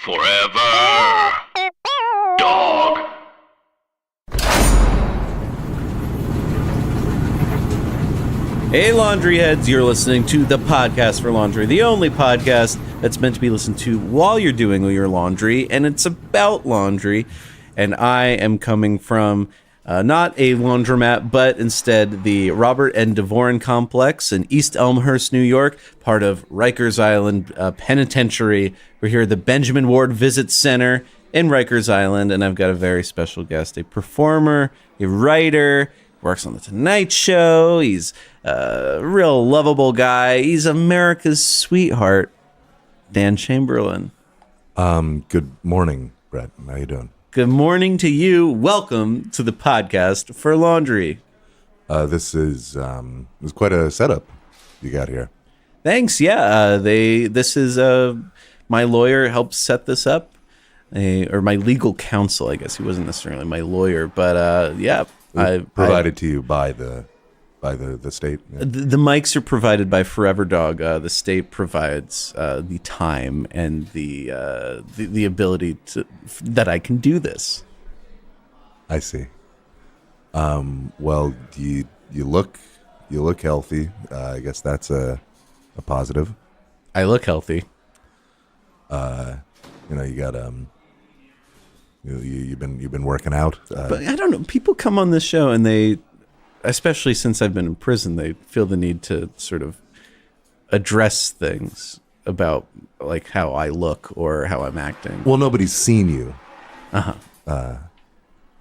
Forever. Dog. Hey, laundry heads, you're listening to the Podcast for Laundry, the only podcast that's meant to be listened to while you're doing your laundry, and it's about laundry. And I am coming from not a laundromat, but instead the Robert N. Devoren Complex in East Elmhurst, New York, part of Rikers Island Penitentiary. We're here at the Benjamin Ward Visit Center in Rikers Island, and I've got a very special guest, a performer, a writer, works on The Tonight Show. He's a real lovable guy. He's America's sweetheart, Dan Chamberlain. Good morning, Brett. How you doing? Good morning to you. Welcome to the Podcast for Laundry. This is quite a setup you got here. Thanks. Yeah, this is my lawyer helped set this up, or my legal counsel. I guess he wasn't necessarily my lawyer, but yeah. Provided to you by the state. Yeah. The mics are provided by Forever Dog. The state provides the time and the ability that I can do this. I see. Well, you look healthy. I guess that's a positive. I look healthy. You got you've been working out. But I don't know. People come on this show and they, especially since I've been in prison, they feel the need to sort of address things about like how I look or how I'm acting. Well, nobody's seen you.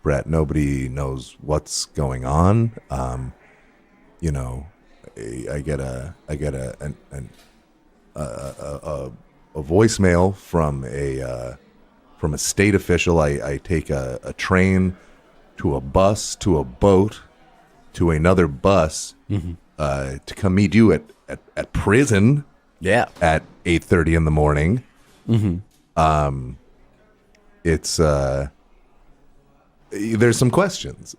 Brett, nobody knows what's going on. I get a voicemail from a state official. I take a train to a bus to a boat to another bus to come meet you at prison. Yeah, at 8:30 in the morning. It's there's some questions.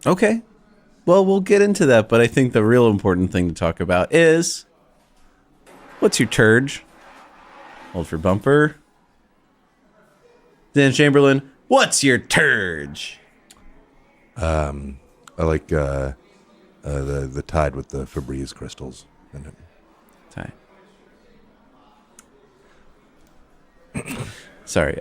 Okay. Well, we'll get into that, but I think the real important thing to talk about is, what's your turge? Hold for bumper. Dan Chamberlain, what's your turge? I like the Tide with the Febreze crystals in it. Tide. Sorry.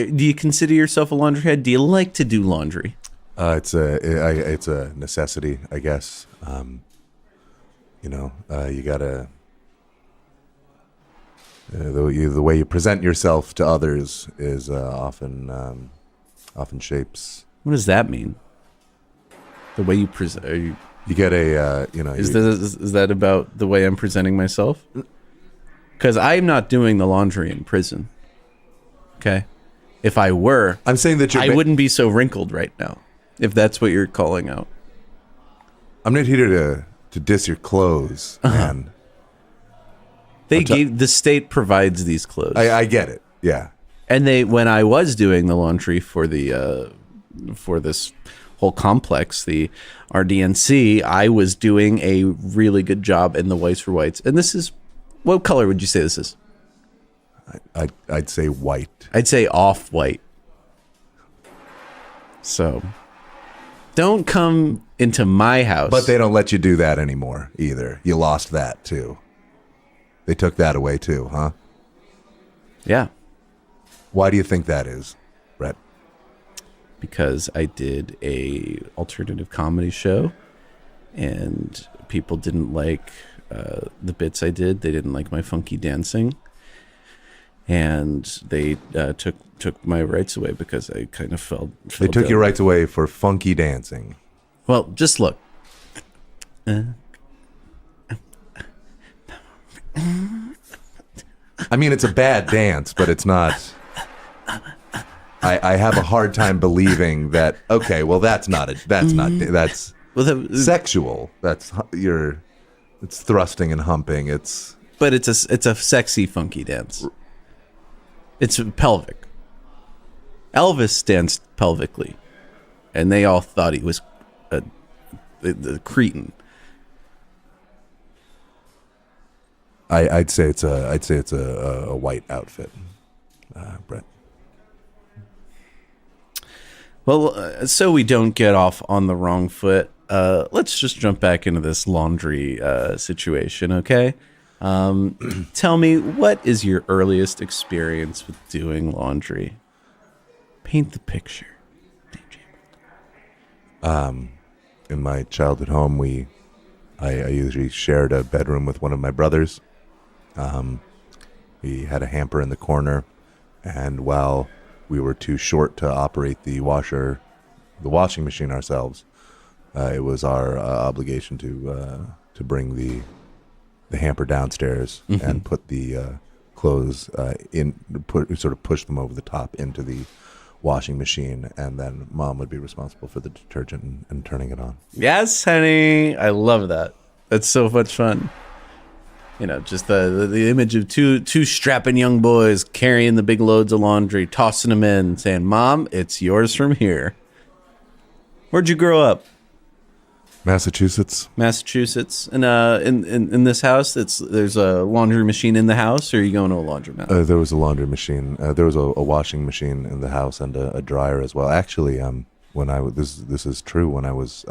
Do you consider yourself a laundry head? Do you like to do laundry? It's a necessity, I guess. You gotta the way you present yourself to others is often shapes. What does that mean? The way you present? You get a Is that about the way I'm presenting myself? Because I'm not doing the laundry in prison. Okay, if I were, I'm saying that I wouldn't be so wrinkled right now. If that's what you're calling out, I'm not here to diss your clothes, man. The state provides these clothes. I get it, yeah. And when I was doing the laundry for for this whole complex, the RDNC, I was doing a really good job in the whites for whites. And this is, what color would you say this is? I'd say white. I'd say off-white. So, don't come into my house. But they don't let you do that anymore either. You lost that too. They took that away too, huh? Yeah. Why do you think that is, Brett? Because I did a alternative comedy show, and people didn't like the bits I did. They didn't like my funky dancing, and they took my rights away because I kind of felt they took your rights away for funky dancing. Well, just look. I mean, it's a bad dance, but it's not. I have a hard time believing that. Okay, well, that's sexual. It's thrusting and humping. But it's a sexy funky dance. It's pelvic. Elvis danced pelvically, and they all thought he was the cretin. I'd say it's a white outfit, Brett. Well, so we don't get off on the wrong foot, let's just jump back into this laundry situation, okay? Tell me, what is your earliest experience with doing laundry? Paint the picture. Dan Chamberlain. In my childhood home, I usually shared a bedroom with one of my brothers. We had a hamper in the corner, and while we were too short to operate the washing machine ourselves, it was our obligation to bring the hamper downstairs and put the clothes sort of push them over the top into the washing machine, and then Mom would be responsible for the detergent and turning it on. Yes, honey. I love that. That's so much fun. You know, just the image of two strapping young boys carrying the big loads of laundry, tossing them in, saying, "Mom, it's yours from here." Where'd you grow up? Massachusetts. And in this house, there's a laundry machine in the house, or are you going to a laundromat? There was a laundry machine. There was a washing machine in the house and a dryer as well. Actually, when this is true. When I was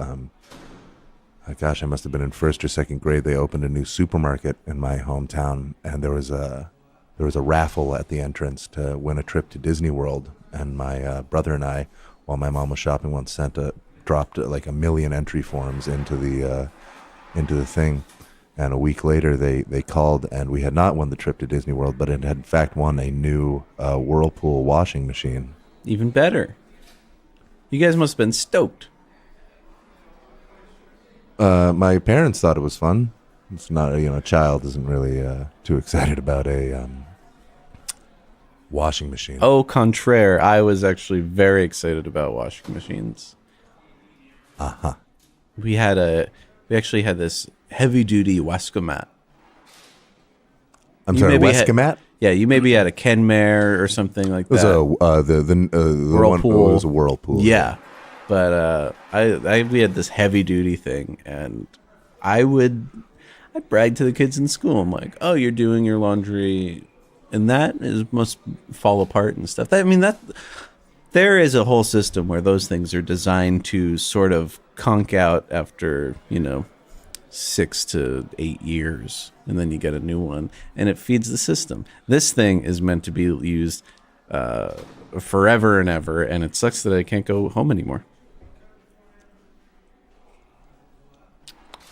I must have been in first or second grade. They opened a new supermarket in my hometown, and there was a raffle at the entrance to win a trip to Disney World. And my brother and I, while my mom was shopping, once dropped like 1 million entry forms into the thing. And a week later, they called, and we had not won the trip to Disney World, but it had in fact won a new Whirlpool washing machine. Even better. You guys must have been stoked. My parents thought it was fun. It's not, a child isn't really too excited about a washing machine. Au contraire, I was actually very excited about washing machines. Uh-huh. We actually had this heavy duty Wescomat. I'm sorry, Wescomat? Yeah, you maybe had a Kenmare or something like that. It was the Whirlpool. It was a Whirlpool. Yeah. But we had this heavy duty thing, and I'd brag to the kids in school. I'm like, "Oh, you're doing your laundry, and must fall apart and stuff." There is a whole system where those things are designed to sort of conk out after 6 to 8 years, and then you get a new one, and it feeds the system. This thing is meant to be used forever and ever, and it sucks that I can't go home anymore.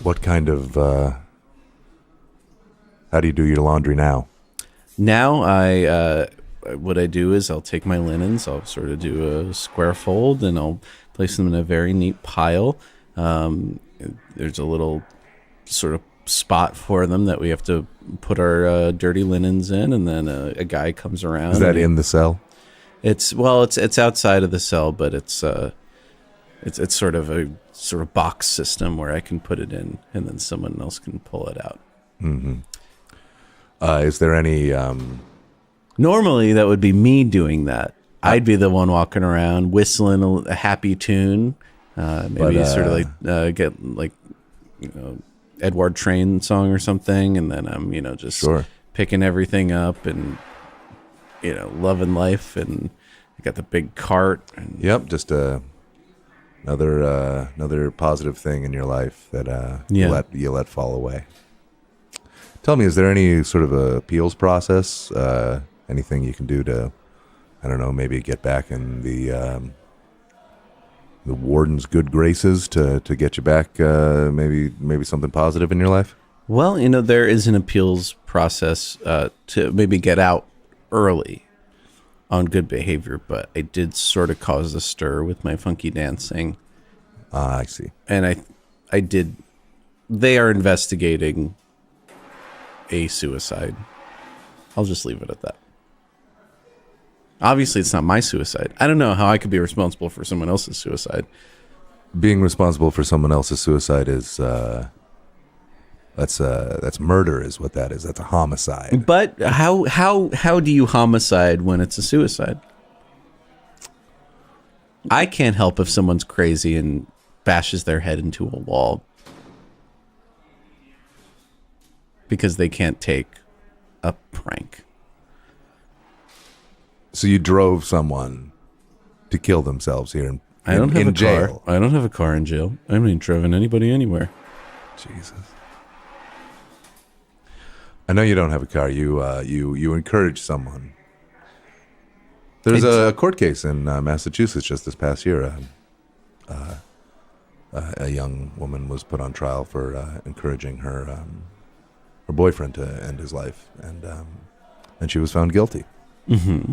What kind of how do you do your laundry now? Now what I do is I'll take my linens, I'll sort of do a square fold, and I'll place them in a very neat pile. There's a little sort of spot for them that we have to put our dirty linens in, and then a guy comes around. Is that in the cell? It's outside of the cell, but it's sort of a box system where I can put it in, and then someone else can pull it out. Mm-hmm. Is there any? Normally, that would be me doing that. I'd be the one walking around whistling a happy tune, get Edward Train song or something, and then I'm just picking everything up and loving life, and I got the big cart. And yep, just another positive thing in your life that you let fall away. Tell me, is there any sort of appeals process? Anything you can do to, I don't know, maybe get back in the warden's good graces to get you back? Maybe something positive in your life. Well, there is an appeals process to maybe get out early on good behavior, but I did sort of cause a stir with my funky dancing. I see. And I did. They are investigating a suicide. I'll just leave it at that. Obviously, it's not my suicide. I don't know how I could be responsible for someone else's suicide. Being responsible for someone else's suicide is that's murder, is what that is. That's a homicide. But how do you homicide when it's a suicide? I can't help if someone's crazy and bashes their head into a wall. because they can't take a prank. So you drove someone to kill themselves here I don't have in a jail. car. I don't have a car in jail. I haven't driven anybody anywhere. Jesus. I know you don't have a car. You encourage someone. There's a court case in Massachusetts just this past year. A young woman was put on trial for encouraging her boyfriend to end his life, and she was found guilty. Mm-hmm.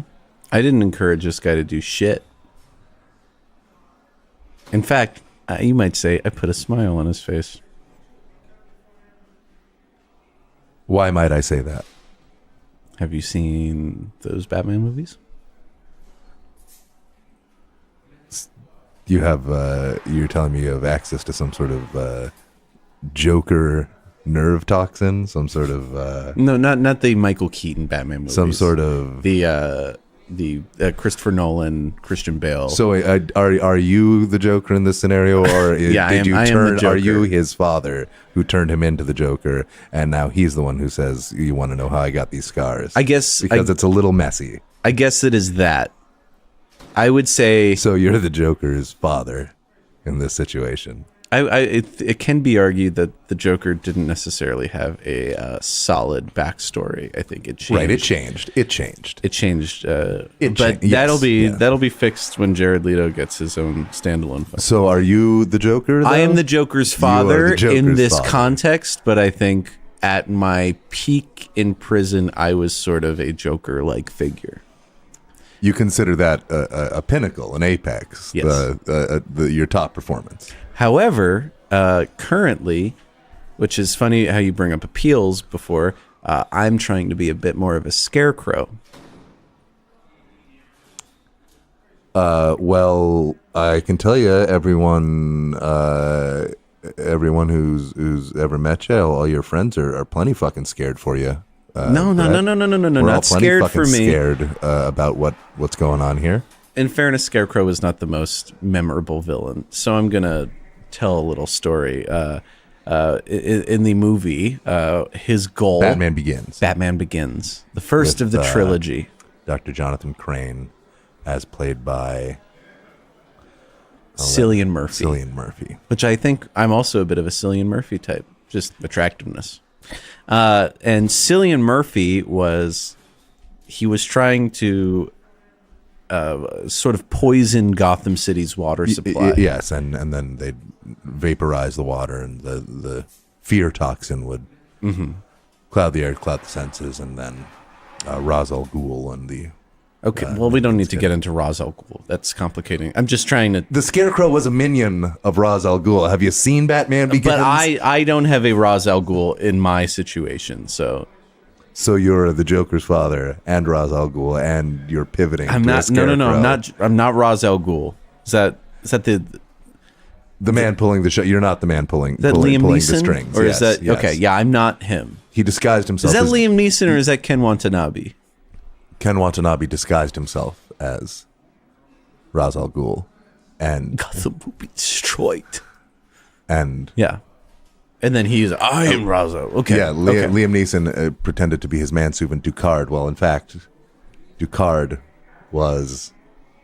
I didn't encourage this guy to do shit. In fact, you might say I put a smile on his face. Why might I say that? Have you seen those Batman movies? You have, you're telling me you have access to some sort of Joker nerve toxin, some sort of No, not the Michael Keaton Batman movies. some sort of the Christopher Nolan, Christian Bale. So are you the Joker in this scenario, or Yeah, I am the Are you Joker. his father who turned him into the Joker, and now he's the one who says, "You want to know how I got these scars?" I guess because it's a little messy. I guess it is that. I would say So you're the Joker's father in this situation. it can be argued that the Joker didn't necessarily have a solid backstory. I think it changed. Right? It changed. It changed. It changed. It but yes, that'll be fixed when Jared Leto gets his own standalone film. So are you the Joker? Though? I am the Joker's You are father the Joker's in this father. context, but I think at my peak in prison, I was sort of a Joker-like figure. You consider that a pinnacle, an apex, Yes. your top performance. However, currently, which is funny how you bring up appeals before, I'm trying to be a bit more of a scarecrow. Well, I can tell you, everyone who's ever met you, all your friends are plenty fucking scared for you. No, Brett. we're We're all not plenty scared fucking for me. Scared about what's going on here. In fairness, Scarecrow is not the most memorable villain, so I'm gonna tell a little story. In the movie, his goal, Batman Begins. Batman Begins, the first With, of the trilogy. Dr. Jonathan Crane, as played by Cillian Murphy. Cillian Murphy. Which I think I'm also a bit of a Cillian Murphy type, just attractiveness. And Cillian Murphy was trying to sort of poison Gotham City's water supply. Yes, and then they'd vaporize the water, and the fear toxin would cloud the air, cloud the senses, and then Ra's al Ghul and the... Okay, well, we don't need to get into Ra's al Ghul. That's complicating. I'm just trying to... The Scarecrow was a minion of Ra's al Ghul. Have you seen Batman Begins? But I don't have a Ra's al Ghul in my situation, so... So you're the Joker's father and Ra's al Ghul, and you're pivoting. I'm to a not... No, Scarecrow. I'm not Ra's al Ghul. Is that the man pulling the show? You're not the man pulling Liam pulling Neeson? the strings. Or Yes, is that... yes. Okay, yeah, I'm not him. He disguised himself. Is that as Liam Neeson or is that Ken Watanabe? Ken Watanabe disguised himself as Ra's al Ghul, and Gotham will be destroyed. and Yeah. And then he's, I am Ra's al... Okay. yeah, okay. Liam Neeson pretended to be his manservant Ducard. Well, in fact, Ducard was,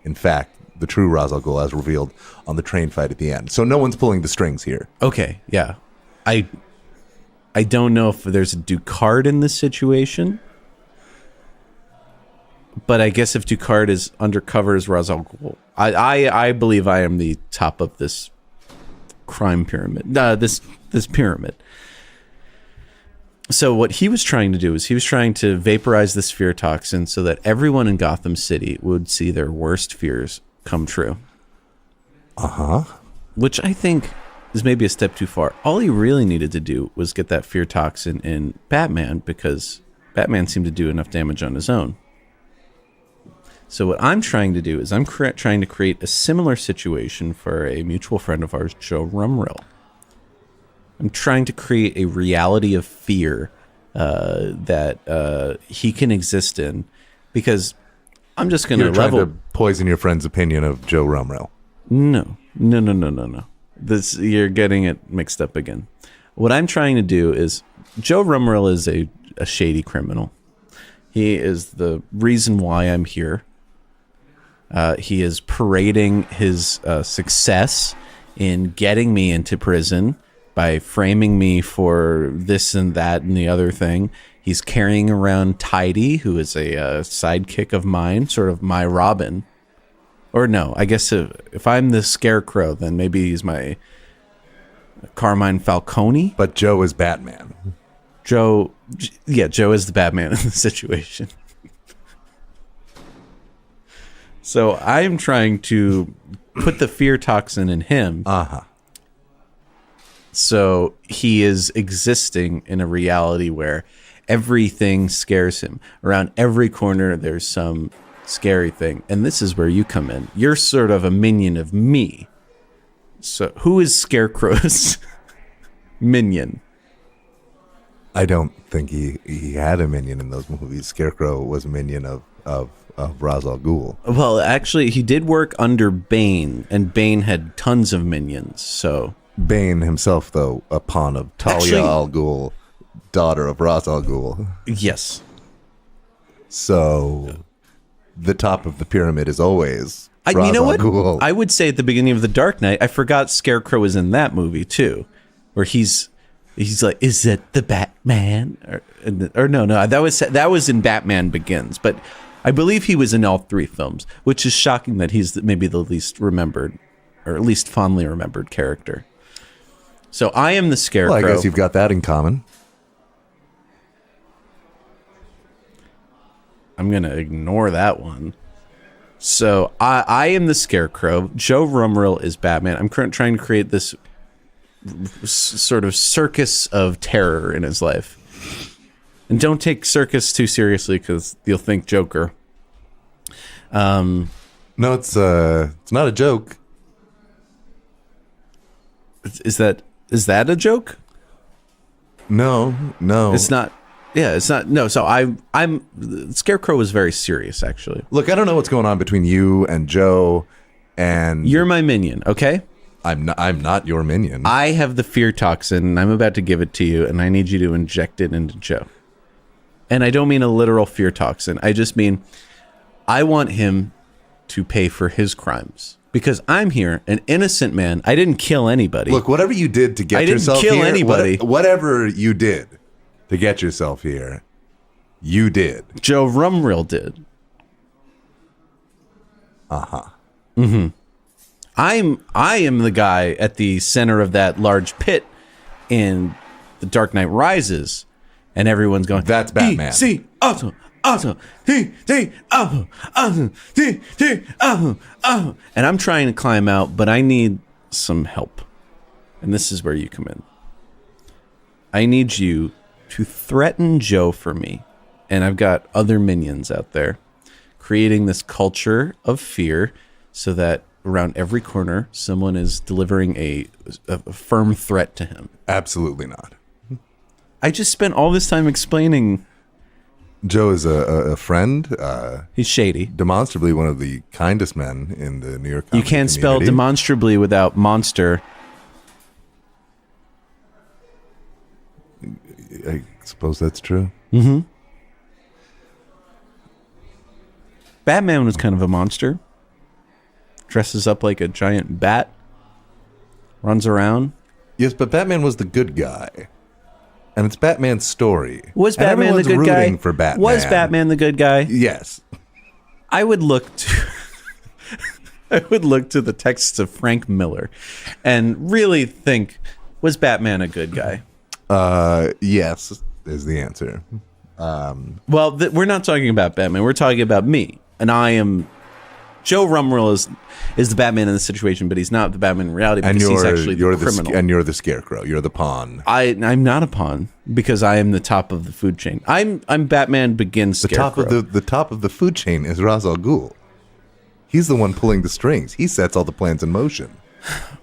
in fact, the true Ra's al Ghul, as revealed on the train fight at the end. So no one's pulling the strings here. Okay, yeah. I don't know if there's a Ducard in this situation, but I guess if Ducard is undercover as Ra's al Ghul, I believe I am the top of this crime pyramid. This pyramid. So what he was trying to do is he was trying to vaporize this fear toxin so that everyone in Gotham City would see their worst fears come true. Which I think is maybe a step too far. All he really needed to do was get that fear toxin in Batman, because Batman seemed to do enough damage on his own. So what I'm trying to do is I'm trying to create a similar situation for a mutual friend of ours, Joe Rumrill. I'm trying to create a reality of fear that he can exist in, because I'm just going to You're trying level... to poison your friend's opinion of Joe Rumrill. No. You're getting it mixed up again. What I'm trying to do is Joe Rumrill is a shady criminal. He is the reason why I'm here. He is parading his success in getting me into prison by framing me for this and that and the other thing. He's carrying around Tidy, who is a sidekick of mine, sort of my Robin. Or no, I guess if I'm the Scarecrow, then maybe he's my Carmine Falcone. But Joe is Batman. Joe is the Batman in the situation. So I'm trying to put the fear toxin in him. So he is existing in a reality where everything scares him. Around every corner, there's some scary thing. And this is where you come in. You're sort of a minion of me. So who is Scarecrow's minion? I don't think he had a minion in those movies. Scarecrow was a minion of Ra's al Ghul. Well, actually, he did work under Bane, and Bane had tons of minions, so... Bane himself, though, a pawn of Talia al Ghul, daughter of Ra's al Ghul. Yes. So, the top of the pyramid is always Ra's you know al what? Ghul. I would say at the beginning of The Dark Knight, I forgot Scarecrow was in that movie, too, where he's like, is it the Batman? Or no, that was in Batman Begins, but I believe he was in all three films, which is shocking that he's maybe the least remembered, or at least fondly remembered character. So I am the Scarecrow. Well, I guess you've got that in common. I'm going to ignore that one. So I am the Scarecrow. Joe Rumrill is Batman. I'm trying to create this sort of circus of terror in his life. And don't take circus too seriously because you'll think Joker. No, it's not a joke. Is that a joke? No. It's not. Yeah, it's not. No, so I'm Scarecrow is very serious, actually. Look, I don't know what's going on between you and Joe, and You're my minion, okay? I'm not your minion. I have the fear toxin, and I'm about to give it to you, and I need you to inject it into Joe. And I don't mean a literal fear toxin. I just mean I want him to pay for his crimes. Because I'm here, an innocent man. I didn't kill anybody. Look, whatever you did to get yourself here. I didn't kill anybody. Whatever you did to get yourself here, you did. Joe Rumrill did. Mm-hmm. I am the guy at the center of that large pit in The Dark Knight Rises, and everyone's going, that's Batman. See, awesome. And I'm trying to climb out, but I need some help. And this is where you come in. I need you to threaten Joe for me. And I've got other minions out there creating this culture of fear so that around every corner, someone is delivering a firm threat to him. Absolutely not. I just spent all this time explaining. Joe is a friend. He's shady. Demonstrably one of the kindest men in the New York You can't spell community. demonstrably without monster. I suppose that's true. Mm-hmm. Batman was kind of a monster. Dresses up like a giant bat. Runs around. Yes, but Batman was the good guy. And it's Batman's story. Was And Batman the everyone's good guy? rooting for Batman. Was Batman the good guy? Yes. I would look to the texts of Frank Miller and really think, was Batman a good guy? Yes, is the answer. Well, we're not talking about Batman. We're talking about me. And I am... Joe Rumrill is the Batman in the situation, but he's not the Batman in reality because he's actually the criminal. And you're the Scarecrow. You're the pawn. I'm not a pawn because I am the top of the food chain. I'm Batman Begins Scarecrow. The top of the food chain is Ra's al Ghul. He's the one pulling the strings. He sets all the plans in motion.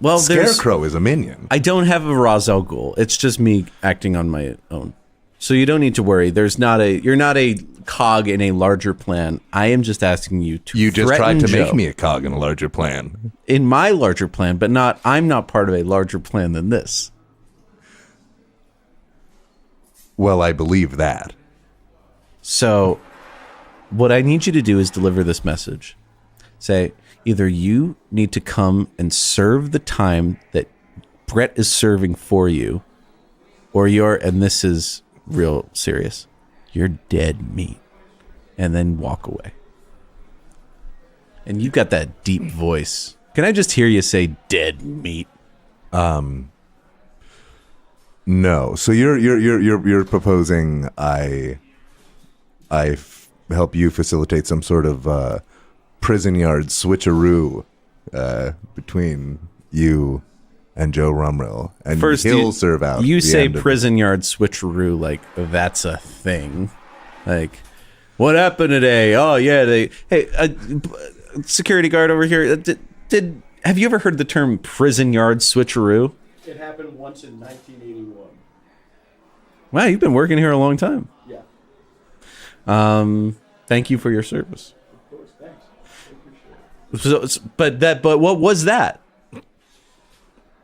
Well, Scarecrow is a minion. I don't have a Ra's al Ghul. It's just me acting on my own. So you don't need to worry. You're not a cog in a larger plan. I am just asking you to. You just tried to Joe make me a cog in a larger plan. in my larger plan, but I'm not part of a larger plan than this. Well, I believe that. So what I need you to do is deliver this message. Say, either you need to come and serve the time that Brett is serving for you, or and this is real serious, you're dead meat. And then walk away. And you've got that deep voice. Can I just hear you say dead meat? No. So you're proposing I help you facilitate some sort of prison yard switcheroo between you and Joe Rumrill, and First, he'll serve out. You the say end of prison yard switcheroo like that's a thing. Like, what happened today? Oh yeah, security guard over here. Have you ever heard the term prison yard switcheroo? It happened once in 1981. Wow, you've been working here a long time. Yeah. Thank you for your service. Of course, thanks. I appreciate it. But what was that?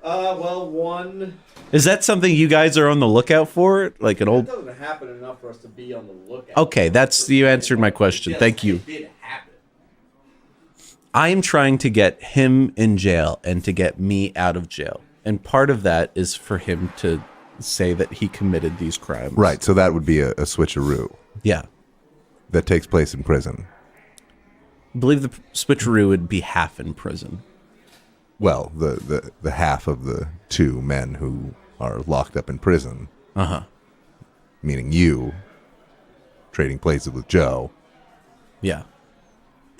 Well, one... Is that something you guys are on the lookout for? Like an It old... doesn't happen enough for us to be on the lookout. Okay, you answered my question. Yes, Thank you. It did happen. I am trying to get him in jail and to get me out of jail. And part of that is for him to say that he committed these crimes. Right, so that would be a switcheroo Yeah. that takes place in prison. I believe the switcheroo would be half in prison. Well, the half of the two men who are locked up in prison, meaning you, trading places with Joe. Yeah.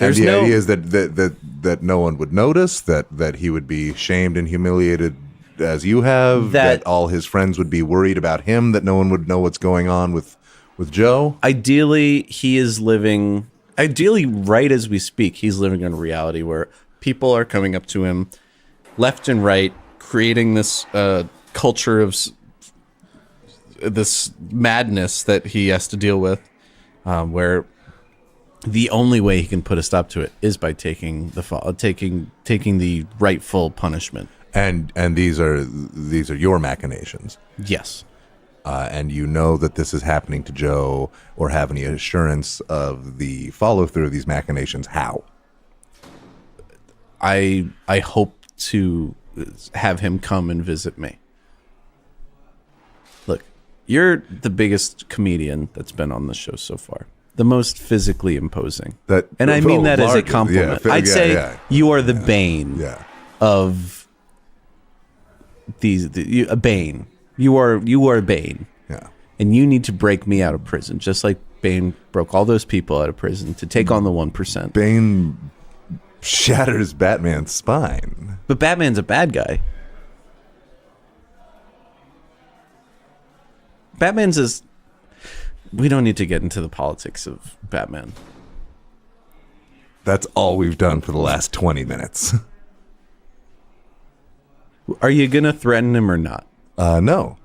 And the idea is that no one would notice, that he would be shamed and humiliated as you have, that all his friends would be worried about him, that no one would know what's going on with Joe. Ideally, he is living... Ideally, right as we speak, he's living in a reality where people are coming up to him left and right, creating this culture of this madness that he has to deal with, where the only way he can put a stop to it is by taking the rightful punishment. And these are your machinations. Yes. And you know that this is happening to Joe, or have any assurance of the follow through of these machinations? How? I hope to have him come and visit me. Look, you're the biggest comedian that's been on the show so far. The most physically imposing. And I mean that as a compliment. Yeah, I'd say you are the bane of a bane. You are Bane. Yeah. And you need to break me out of prison, just like Bane broke all those people out of prison to take on the 1%. Bane shatters Batman's spine. But Batman's a bad guy. We don't need to get into the politics of Batman. That's all we've done for the last 20 minutes. Are you going to threaten him or not? No.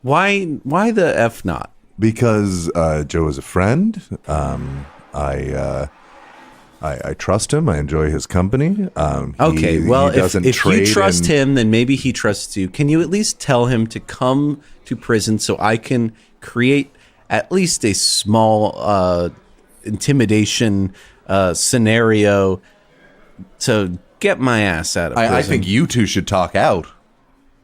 Why the F not? Because Joe is a friend. I trust him. I enjoy his company. If you trust him, then maybe he trusts you. Can you at least tell him to come to prison so I can create at least a small intimidation scenario to get my ass out of prison? I think you two should talk out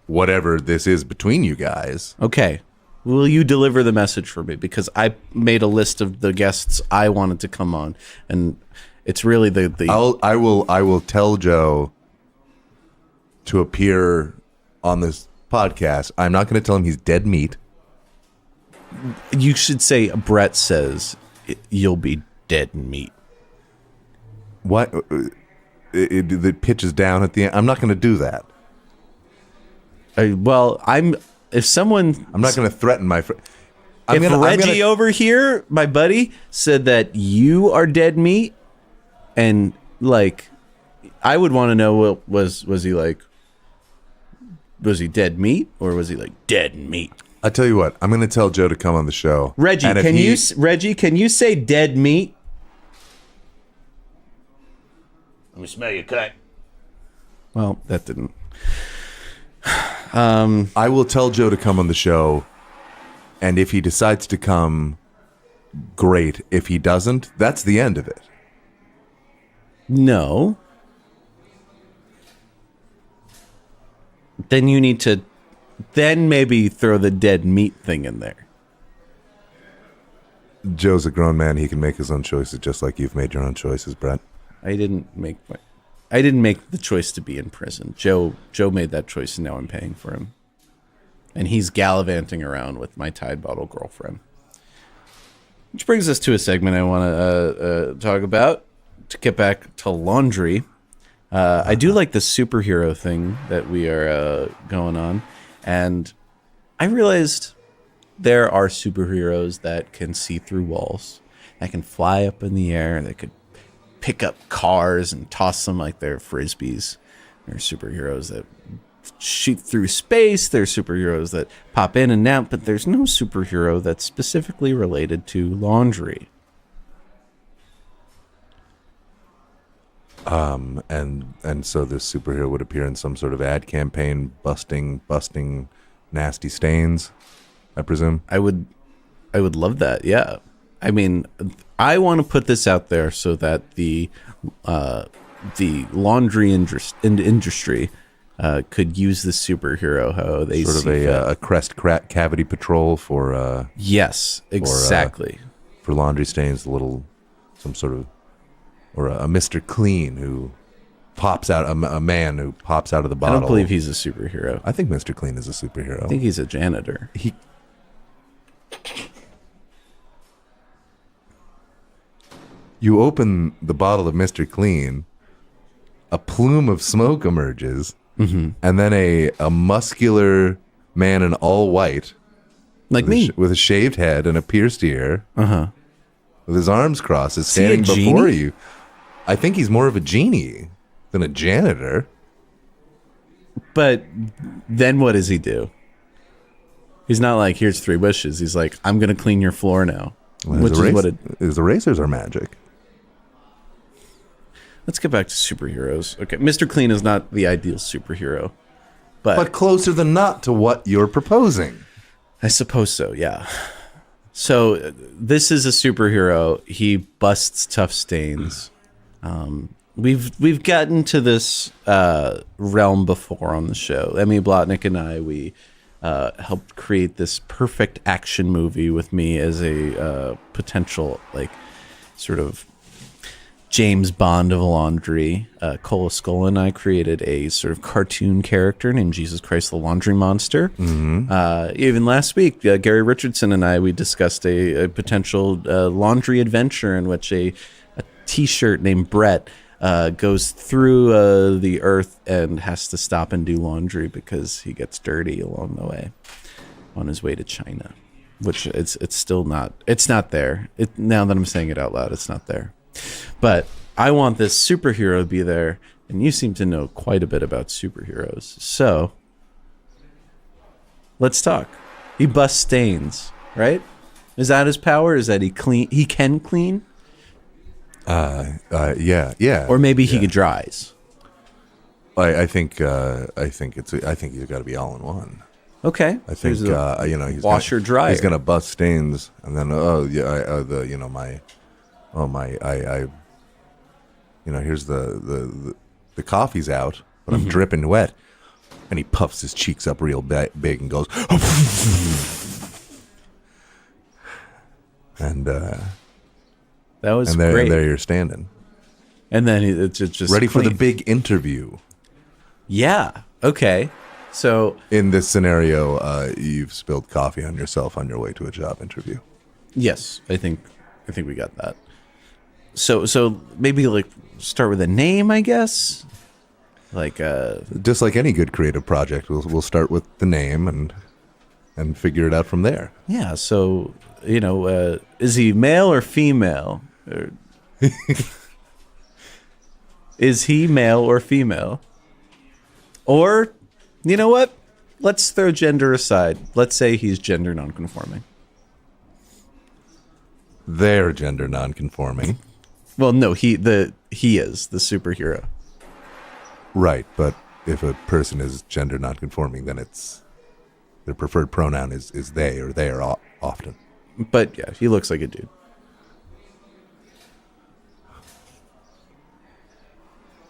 whatever this is between you guys. Okay. Will you deliver the message for me? Because I made a list of the guests I wanted to come on, and it's really I will tell Joe to appear on this podcast. I'm not going to tell him he's dead meat. You should say Brett says you'll be dead meat. What? The pitch is down at the end. I'm not going to do that. I'm not going to threaten my friend. If Reggie over here, my buddy, said that you are dead meat, and like, I would want to know, what was he like? Was he dead meat, or was he like dead meat? I tell you what, I'm going to tell Joe to come on the show. Reggie, can you say dead meat? Let me smell your cut. Well, that didn't. I will tell Joe to come on the show And if he decides to come, great. If he doesn't, that's the end of it. No. Then you need to then maybe throw the dead meat thing in there. Joe's a grown man. He can make his own choices just like you've made your own choices, Brett. I didn't make the choice to be in prison. Joe made that choice, and now I'm paying for him. And he's gallivanting around with my Tide bottle girlfriend. Which brings us to a segment I want to talk about. To get back to laundry. I do like the superhero thing that we are going on. And I realized there are superheroes that can see through walls, that can fly up in the air, that could pick up cars and toss them like they're frisbees. There are superheroes that shoot through space. There are superheroes that pop in and out, but there's no superhero that's specifically related to laundry. And so this superhero would appear in some sort of ad campaign, busting nasty stains, I presume. I would love that. Yeah. I mean, I want to put this out there so that the laundry industry could use this superhero how they sort see of a crest cavity patrol for yes, exactly. For laundry stains, some sort of, or a Mr. Clean who pops out, a man who pops out of the bottle. I don't believe he's a superhero. I think Mr. Clean is a superhero. I think he's a janitor. You open the bottle of Mr. Clean, a plume of smoke emerges, and then a muscular man in all white, like me, with a shaved head and a pierced ear, with his arms crossed, is standing he a before genie? you. I think he's more of a genie than a janitor. But then what does he do? He's not like, here's 3 wishes. He's like, I'm going to clean your floor now. Well, which is what his erasers are magic. Let's get back to superheroes. Okay, Mr. Clean is not the ideal superhero. But closer than not to what you're proposing. I suppose so, yeah. So this is a superhero. He busts tough stains. We've gotten to this realm before on the show. Emmy Blotnick and I, we helped create this perfect action movie with me as a potential, like, sort of James Bond of laundry. Cola Skull and I created a sort of cartoon character named Jesus Christ the Laundry Monster. Even last week, Gary Richardson and I, we discussed a potential laundry adventure in which a T-shirt named Brett goes through the earth and has to stop and do laundry because he gets dirty along the way on his way to China. Which it's still not. It's not there. Now that I'm saying it out loud, it's not there. But I want this superhero to be there, and you seem to know quite a bit about superheroes. So let's talk. He busts stains, right? Is that his power? Is that he can clean? Yeah. Or maybe he dries. I think he's got to be all in one. Okay. I think he's washer dryer. He's gonna bust stains, and then here's the coffee's out, but I'm dripping wet, and he puffs his cheeks up real big and goes, and that was and there, great. And there you're standing, and then it's just ready for clean. the big interview. Yeah. Okay. So in this scenario, you've spilled coffee on yourself on your way to a job interview. Yes, I think we got that. So maybe like start with a name, I guess. Like just like any good creative project, we'll start with the name and figure it out from there. Yeah. So is he male or female? Is he male or female? Or, you know what? Let's throw gender aside. Let's say he's gender nonconforming. They're gender nonconforming. Well, no, he is the superhero. Right, but if a person is gender nonconforming, then it's their preferred pronoun is they, or they are often. But yeah, he looks like a dude.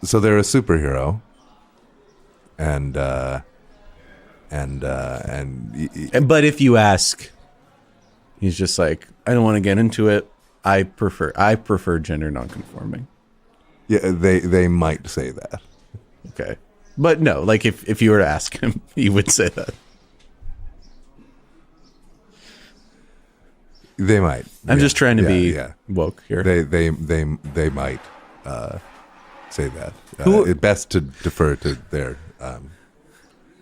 So they're a superhero, and But if you ask, he's just like, I don't want to get into it. I prefer gender nonconforming. yeah, they might say that. Okay. But no, like if you were to ask him, he would say that. They might. I'm just trying to be yeah. woke here. They might say that. It's best to defer to their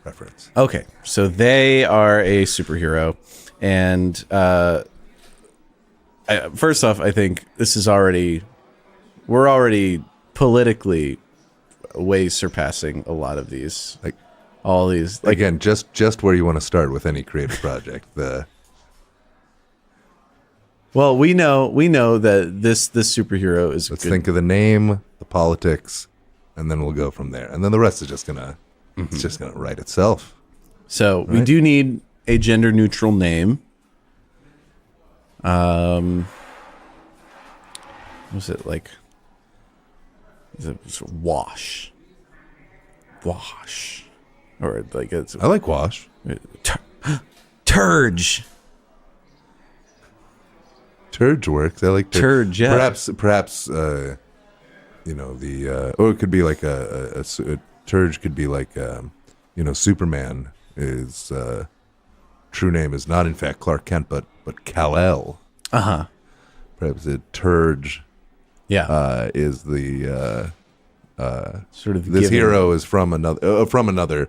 preference. Okay, so they are a superhero, and first off, I think this is we're already politically way surpassing a lot of these, Like all these. Like, again, just where you want to start with any creative project. well, we know that this superhero is. Let's good. think of the name, the politics, and then we'll go from there. And then the rest is just gonna it's just gonna write itself. So we do need a gender neutral name. Was it like? It's wash, or like it's I like Wash. Turge. Turge works. I like Turge, yeah. Perhaps or it could be like a Turge could be like Superman is true name is not in fact Clark Kent but Kal-El. Perhaps a Turge is the Sort of this giving. hero is from another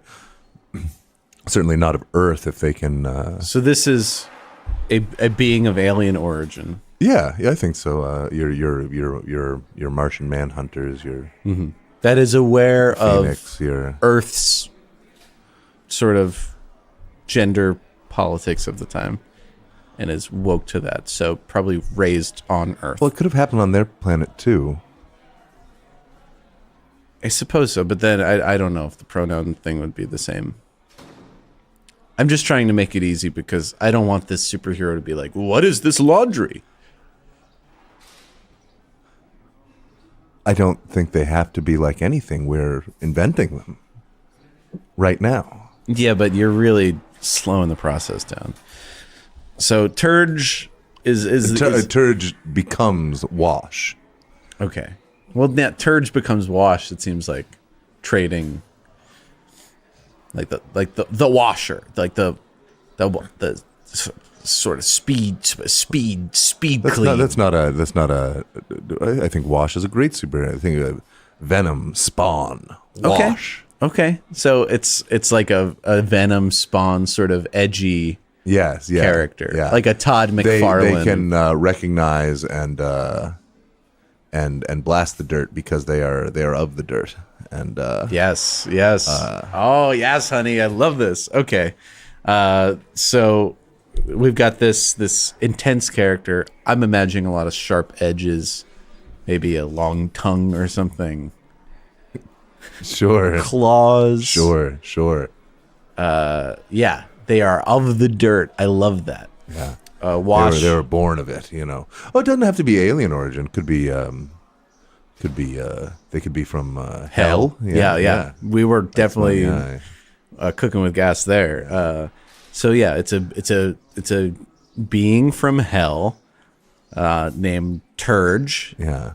certainly not of Earth if they can So this is a being of alien origin. yeah I think so. Your Martian manhunters, your That is aware Phoenix, of your Earth's sort of gender politics of the time, and is woke to that. So probably raised on Earth. well, it could have happened on their planet too. I suppose so, but then I don't know if the pronoun thing would be the same. I'm just trying to make it easy because I don't want this superhero to be like, what is this laundry? I don't think they have to be like anything. We're inventing them right now. Yeah, but you're really slowing the process down. So Turge is Turge becomes Wash. okay. Well, that Turge becomes Wash. It seems like trading, like the washer, like the sort of speed clean. That's not a. I think Wash is a great superhero. I think Venom, Spawn, Wash. Okay, so it's like a Venom Spawn sort of edgy Yes, yeah, character, yeah. like a Todd They McFarlane. can recognize and blast the dirt because they are of the dirt. And Yes. Oh, yes, honey. I love this. Okay. So we've got this intense character. I'm imagining a lot of sharp edges, maybe a long tongue or something. sure, Claws. sure. Yeah. They are of the dirt. I love that. Yeah. Wash. They were born of it, Oh, it doesn't have to be alien origin. Could be they could be from hell. Yeah. We were definitely Yeah. cooking with gas there. So yeah, it's a being from hell named Turge, Yeah.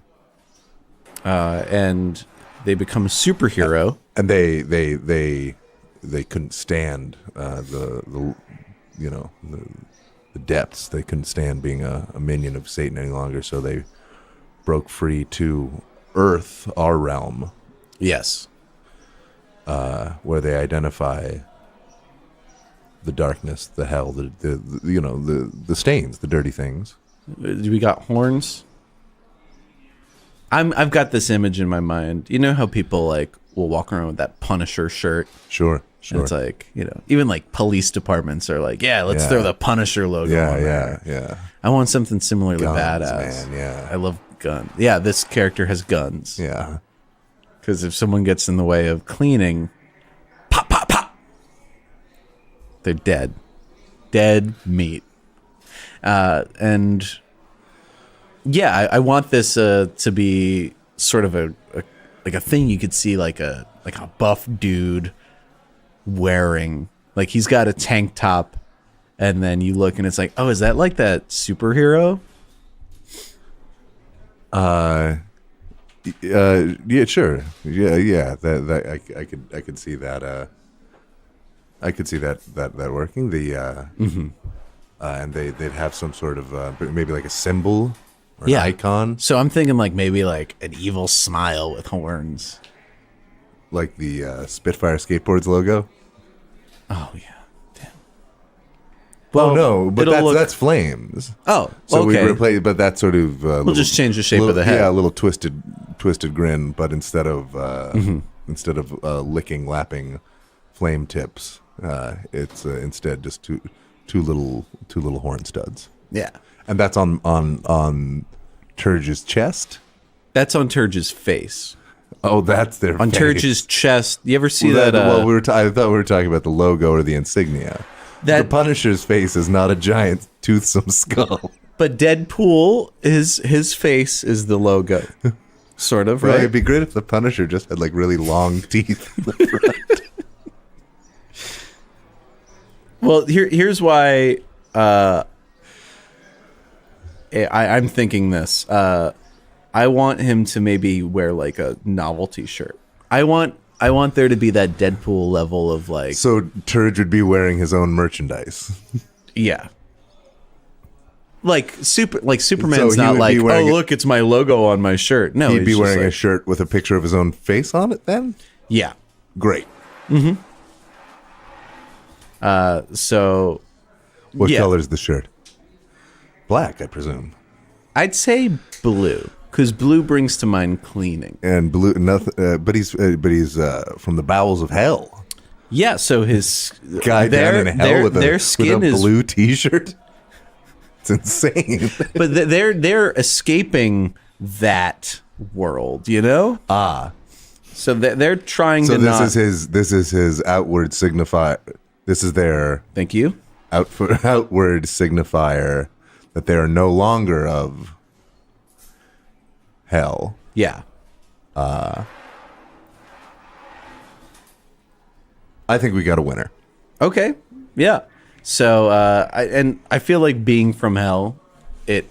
and they become a superhero. And they couldn't stand the depths. They couldn't stand being a minion of Satan any longer, so they broke free to Earth, our realm, Yes. where they identify the darkness, the hell, the stains, the dirty things. We got horns. I've got this image in my mind. You know how people like will walk around with that Punisher shirt? Sure. And it's like, even like police departments are like, yeah, let's throw the Punisher logo on there. Yeah. I want something similarly Guns, badass. man, yeah. I love guns. Yeah, this character has guns. Yeah. Because if someone gets in the way of cleaning, pop, pop, pop. They're dead. Dead meat. And yeah, I want this to be sort of a thing you could see like a buff dude wearing. Like he's got a tank top, and then you look and it's like, oh, is that like that superhero? Yeah, sure. Yeah. That I could see that. I could see that working. And they'd have some sort of maybe like a symbol or an icon, So I'm thinking like maybe like an evil smile with horns. like the Spitfire Skateboards logo. Oh yeah. Damn. Well, no, but it'll that's flames. Oh, So okay. we replace, but that's sort of We'll just change the shape of the head. Yeah, a little twisted grin, but instead of licking, lapping flame tips, it's instead just two little horn studs. Yeah. And that's on Turge's chest. That's on Turge's face. Oh, that's their On face. Turge's chest. You ever see Well, that? well, I thought we were talking about the logo or the insignia. The Punisher's face is not a giant toothsome skull. But Deadpool his face is the logo. Sort of, Right? right? It'd be great if the Punisher just had like really long teeth in the front. Well, here's why I'm thinking this. I want him to maybe wear like a novelty shirt. I want there to be that Deadpool level of like, So Turge would be wearing his own merchandise. yeah. Like Superman's So he not would like, be oh wearing look, it's my logo on my shirt. No, He'd he's be just wearing a like, shirt with a picture of his own face on it then? yeah. Great. So What Yeah. color is the shirt? Black, I presume. I'd say blue, because blue brings to mind cleaning. And blue, nothing. But he's from the bowels of hell. Yeah, so his Guy down in hell with their a skin is blue T-shirt. It's insane. but they're escaping that world, you know? So they're trying So to this not. is his outward signifier. This is their Thank you. outward signifier that they are no longer of hell. Yeah. I think we got a winner. Okay. Yeah. So I feel like being from hell, it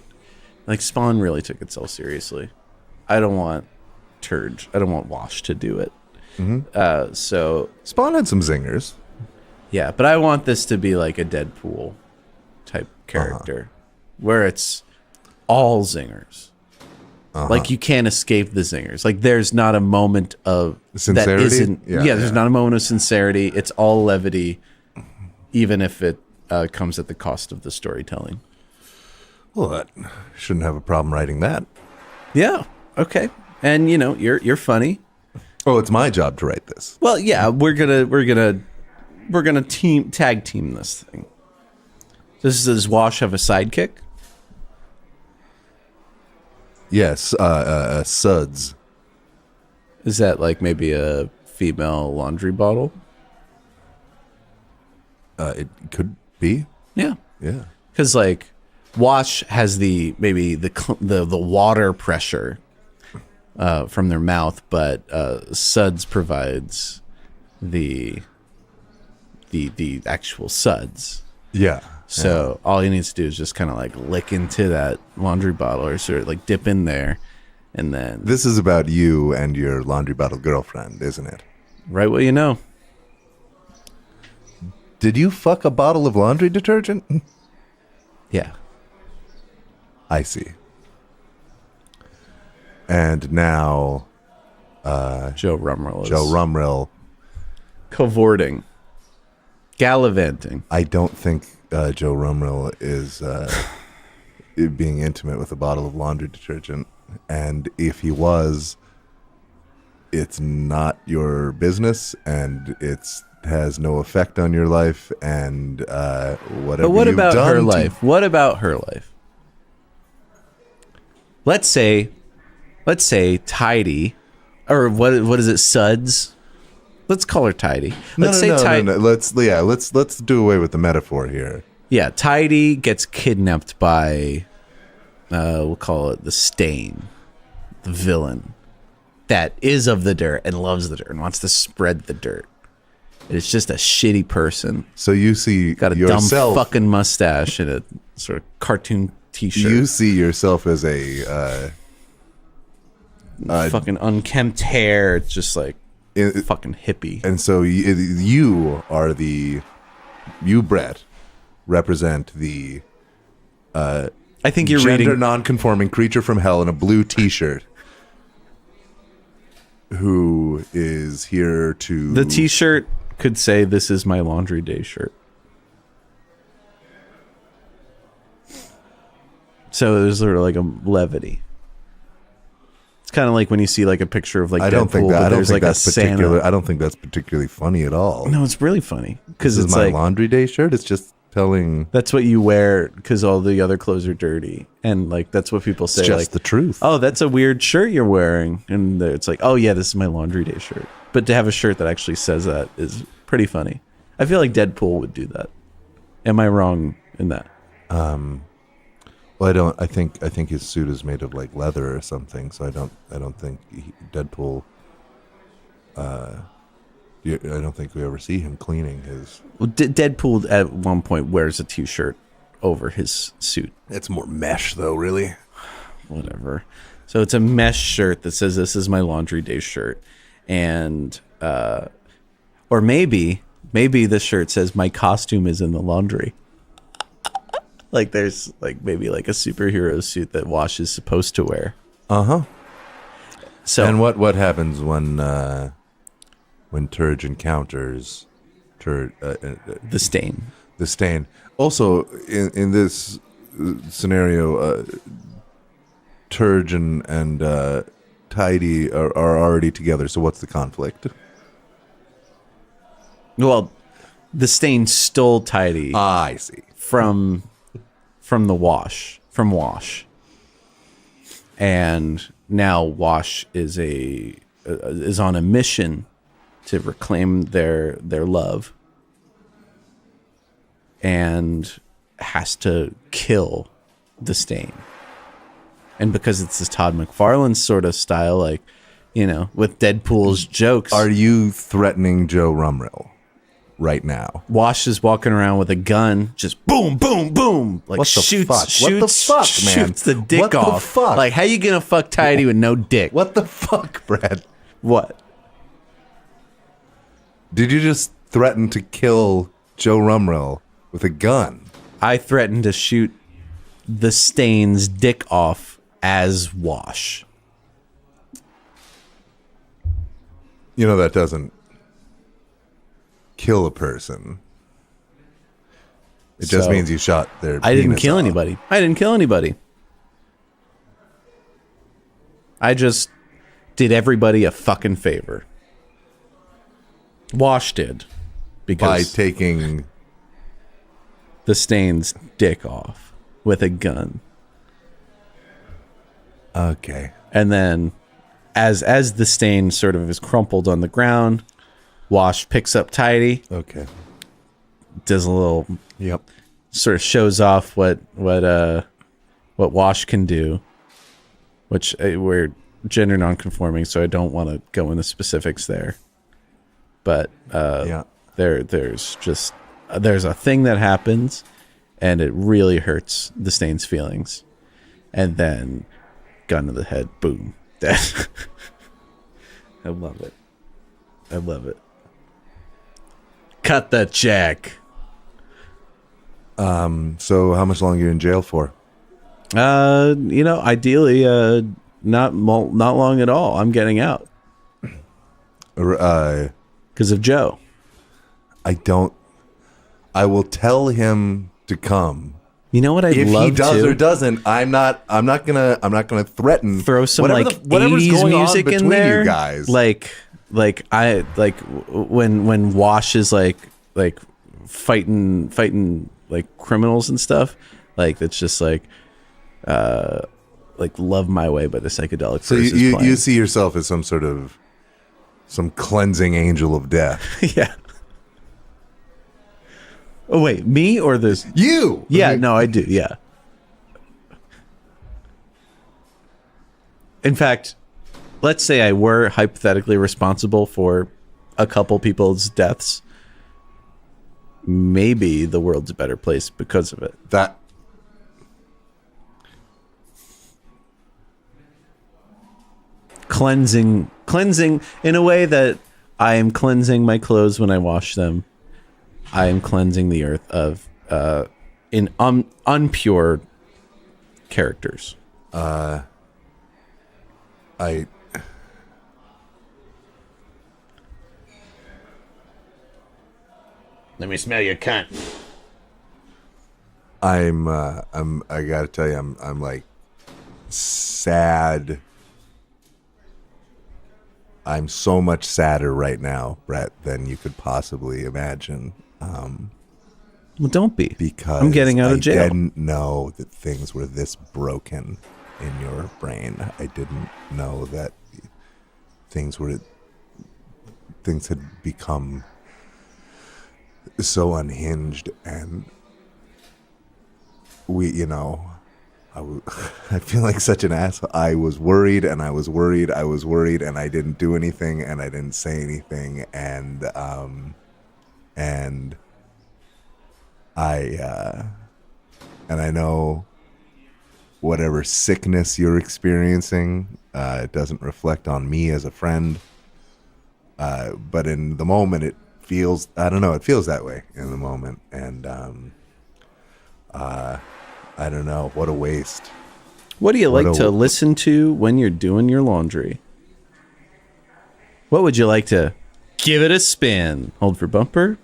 like Spawn really took itself seriously. I don't want Turge. I don't want Wash to do it. So Spawn had some zingers. yeah, but I want this to be like a Deadpool type character, where it's all zingers. Like you can't escape the zingers. Like there's not a moment of Sincerity? That isn't. Yeah, Yeah, there's yeah. not a moment of sincerity. It's all levity, even if it comes at the cost of the storytelling. Well, that shouldn't have a problem writing that. Yeah. Okay. And you know you're funny. Oh, it's my job to write this. Well, yeah, we're gonna tag team this thing. Does Wash have a sidekick? Yes, Suds. Is that like maybe a female laundry bottle? It could be. Yeah. Yeah. Because like Wash has the water pressure from their mouth, but Suds provides the actual suds. Yeah. So all he needs to do is just kind of like lick into that laundry bottle or sort of like dip in there, and then This is about you and your laundry bottle girlfriend, isn't it? right what you know. Did you fuck a bottle of laundry detergent? Yeah. I see. And now Joe Rumrell is Joe Rumrill, cavorting, gallivanting. I don't think Joe Rumrill is being intimate with a bottle of laundry detergent. And if he was, it's not your business, and it's has no effect on your life, and whatever. But what you've about done her to- life? What about her life? Let's say Tidy, or what is it, Suds? let's call her Tidy. No, Let's no, say no, Tidy. no, no. Let's do away with the metaphor here. Yeah, Tidy gets kidnapped by, we'll call it the Stain, the villain that is of the dirt and loves the dirt and wants to spread the dirt. It's just a shitty person. So you see Got a yourself, dumb fucking mustache and a sort of cartoon T-shirt. You see yourself as a fucking unkempt hair. It's just like fucking hippie. and so you are you, Brett, represent the I think you're gender reading. non-conforming creature from hell in a blue T-shirt who is here to... The T-shirt could say, "This is my laundry day shirt." So there's sort of like a levity. It's kind of like when you see like a picture of like I Deadpool, don't think that. but I don't there's think like that's a Santa. particular. I don't think that's particularly funny at all. No, it's really funny because This it's is my like laundry day shirt. It's just telling. that's what you wear because all the other clothes are dirty, and like that's what people say. It's just Like, the truth. oh, that's a weird shirt you're wearing, and it's like, oh yeah, this is my laundry day shirt. But to have a shirt that actually says that is pretty funny. I feel like Deadpool would do that. Am I wrong in that? Well, I don't. I think his suit is made of like leather or something. So I don't think Deadpool. I don't think we ever see him cleaning his. Well, Deadpool at one point wears a T-shirt over his suit. It's more mesh, though. Really. Whatever. So it's a mesh shirt that says, "This is my laundry day shirt," and or maybe this shirt says, "My costume is in the laundry." Like there's like maybe like a superhero suit that Wash is supposed to wear. So And what happens when Turge encounters the Stain. the Stain? Also, in this scenario, Turge and Tidy are already together. So what's the conflict? Well, the Stain stole Tidy I see. from Wash, and now Wash is on a mission to reclaim their love, and has to kill the Stain. And because it's this Todd McFarlane sort of style, like, you know, with Deadpool's jokes. Are you threatening Joe Rumrill right now? Wash is walking around with a gun, just boom, boom, boom, like What the shoots, fuck? shoots, What the fuck, man? shoots the dick What the off. fuck? Like, how you gonna fuck Tidy with no dick? What the fuck, Brad? What? Did you just threaten to kill Joe Rumrill with a gun? I threatened to shoot the Stain's dick off as Wash. You know that doesn't kill a person. It just So, means you shot their I didn't penis kill off. anybody. I didn't kill anybody. I just did everybody a fucking favor. Wash did. By Because taking... the Stain's dick off with a gun. Okay. And then as the Stain sort of is crumpled on the ground, Wash picks up Tidy, Okay. does a little, Yep. sort of shows off what Wash can do, which we're gender nonconforming, so I don't want to go into specifics there. But Yeah. there's a thing that happens, and it really hurts the Stain's feelings, and then gun to the head, boom, dead. I love it. I love it. Cut the check. So how much longer are you in jail for? Ideally, not long at all. I'm getting out because of Joe. I will tell him to come. You know what I'd If love he does to? or doesn't, I'm not gonna threaten. Throw some whatever like whatever's 80s going on music in between there, you guys. when Wash is like fighting like criminals and stuff, like it's just like Love My Way by the Psychedelic So Furs is you playing. see yourself as some sort of some cleansing angel of death. Yeah. Oh, wait, me or this? You! Yeah, no, I do, yeah. In fact, let's say I were hypothetically responsible for a couple people's deaths. Maybe the world's a better place because of it. That Cleansing in a way that I am cleansing my clothes when I wash them. I am cleansing the earth of unpure characters. I Let me smell your cunt. I gotta tell you, I'm like sad. I'm so much sadder right now, Brett, than you could possibly imagine. Well, don't be. Because I'm getting out of jail. I didn't know that things were this broken in your brain. I didn't know that things had become so unhinged, and I feel like such an asshole. I was worried, and I was worried, and I didn't do anything, and I didn't say anything, and I know whatever sickness you're experiencing, it doesn't reflect on me as a friend, but in the moment it feels, I don't know, it feels that way in the moment, and I don't know, what a waste. What do you like to listen to when you're doing your laundry? What would you like to give it a spin? Hold for bumper.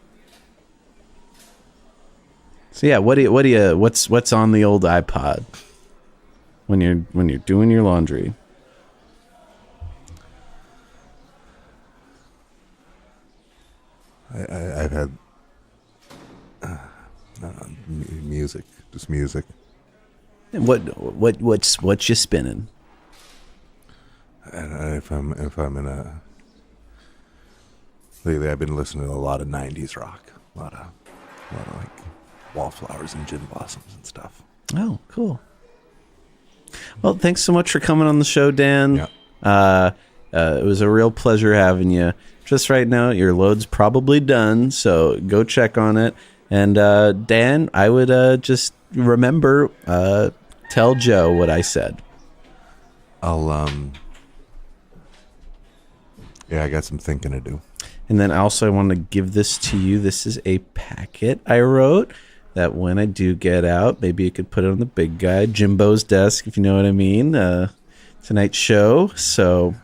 So yeah, what's on the old iPod when you're doing your laundry? I've had music, just music. And what's you spinning? And if I'm in a, lately I've been listening to a lot of 90s rock, a lot of like Wallflowers and Gin Blossoms and stuff. Oh, cool. Well, thanks so much for coming on the show, Dan. Yeah. It was a real pleasure having you. Just right now, your load's probably done, so go check on it. And Dan, I would just remember, tell Joe what I said. I got some thinking to do. And then also I want to give this to you. This is a packet I wrote that when I do get out, maybe you could put it on the big guy, Jimbo's desk, if you know what I mean. Tonight's show. So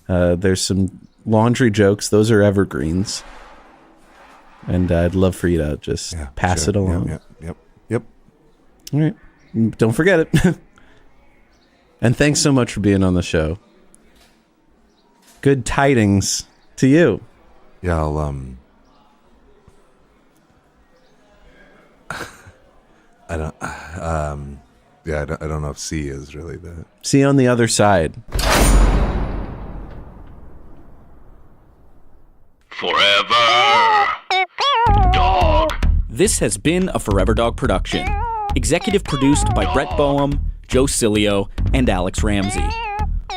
there's some laundry jokes. Those are evergreens. And I'd love for you to just pass it along. Yep. All right. Don't forget it. And thanks so much for being on the show. Good tidings to you. Yeah, I'll I don't know if C is really the... See you on the other side. Forever Dog. This has been a Forever Dog production. Executive produced by Brett Boehm, Joe Cilio, and Alex Ramsey.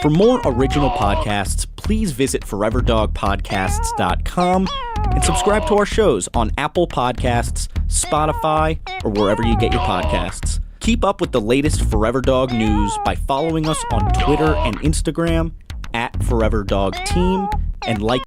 For more original podcasts, please visit foreverdogpodcasts.com and subscribe to our shows on Apple Podcasts, Spotify, or wherever you get your podcasts. Keep up with the latest Forever Dog news by following us on Twitter and Instagram @ForeverDogTeam and like